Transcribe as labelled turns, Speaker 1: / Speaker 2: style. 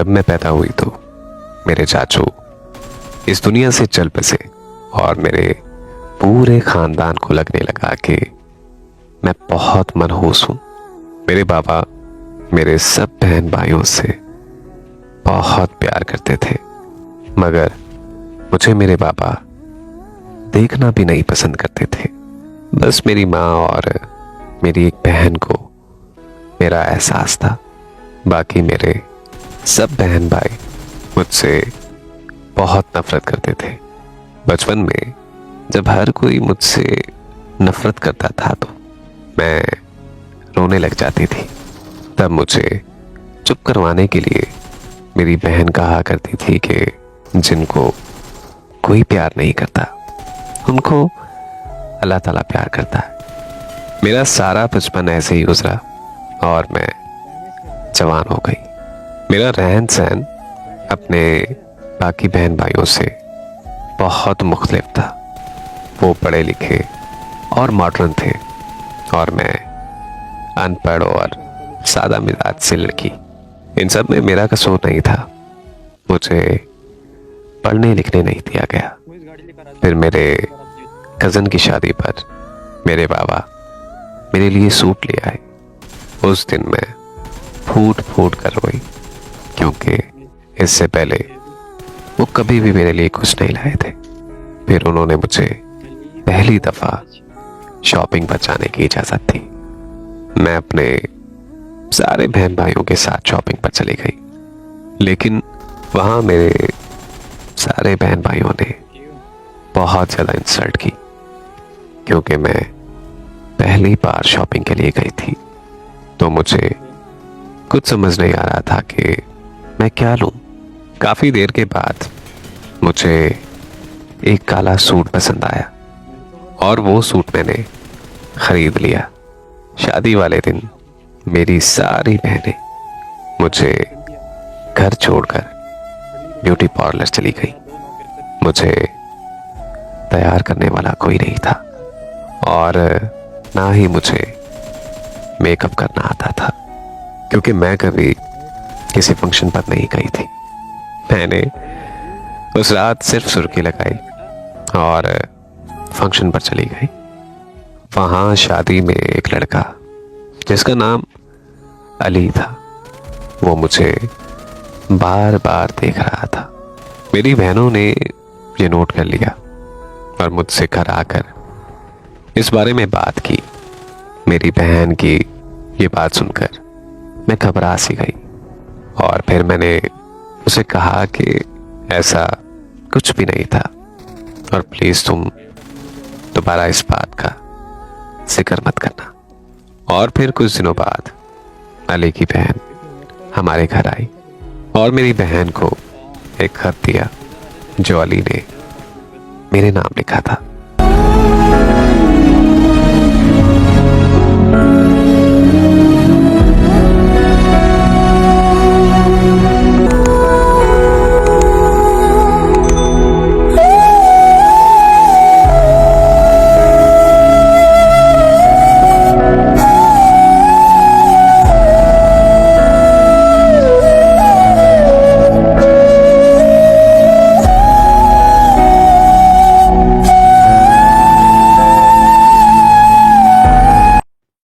Speaker 1: जब मैं पैदा हुई तो मेरे चाचू इस दुनिया से चल बसे और मेरे पूरे खानदान को लगने लगा कि मैं बहुत मनहूस हूं। मेरे बाबा मेरे सब बहन भाइयों से बहुत प्यार करते थे, मगर मुझे मेरे बाबा देखना भी नहीं पसंद करते थे। बस मेरी माँ और मेरी एक बहन को मेरा एहसास था। बाकी मेरे सब बहन भाई मुझसे बहुत नफरत करते थे। बचपन में जब हर कोई मुझसे नफरत करता था तो मैं रोने लग जाती थी। तब मुझे चुप करवाने के लिए मेरी बहन कहा करती थी कि जिनको कोई प्यार नहीं करता उनको अल्लाह ताला प्यार करता है। मेरा सारा बचपन ऐसे ही गुजरा और मैं जवान हो गई। मेरा रहन सहन अपने बाकी बहन भाइयों से बहुत मुख्तलिफ था। वो पढ़े लिखे और मॉडर्न थे और मैं अनपढ़ और सादा मिजाज से लड़की। इन सब में मेरा कसूर नहीं था। मुझे पढ़ने लिखने नहीं दिया गया। फिर मेरे कज़न की शादी पर मेरे बाबा मेरे लिए सूट ले आए। उस दिन मैं फूट फूट कर रोई, क्योंकि इससे पहले वो कभी भी मेरे लिए कुछ नहीं लाए थे। फिर उन्होंने मुझे पहली दफा शॉपिंग पर जाने की इजाजत दी। मैं अपने सारे बहन भाइयों के साथ शॉपिंग पर चली गई, लेकिन वहां मेरे सारे बहन भाइयों ने बहुत ज्यादा इंसल्ट की, क्योंकि मैं पहली बार शॉपिंग के लिए गई थी। तो मुझे कुछ समझ नहीं आ रहा था कि मैं क्या लूं। काफी देर के बाद मुझे एक काला सूट पसंद आया और वो सूट मैंने खरीद लिया। शादी वाले दिन मेरी सारी बहनें मुझे घर छोड़कर ब्यूटी पार्लर चली गई। मुझे तैयार करने वाला कोई नहीं था और ना ही मुझे मेकअप करना आता था, क्योंकि मैं कभी किसी फंक्शन पर नहीं गई थी। मैंने उस रात सिर्फ सुर्खी लगाई और फंक्शन पर चली गई। वहां शादी में एक लड़का जिसका नाम अली था, वो मुझे बार बार देख रहा था। मेरी बहनों ने ये नोट कर लिया और मुझसे घर आकर इस बारे में बात की। मेरी बहन की ये बात सुनकर मैं घबरा सी गई और फिर मैंने उसे कहा कि ऐसा कुछ भी नहीं था और प्लीज तुम दोबारा इस बात का जिक्र मत करना। और फिर कुछ दिनों बाद अली की बहन हमारे घर आई और मेरी बहन को एक खत दिया जो अली ने मेरे नाम लिखा था।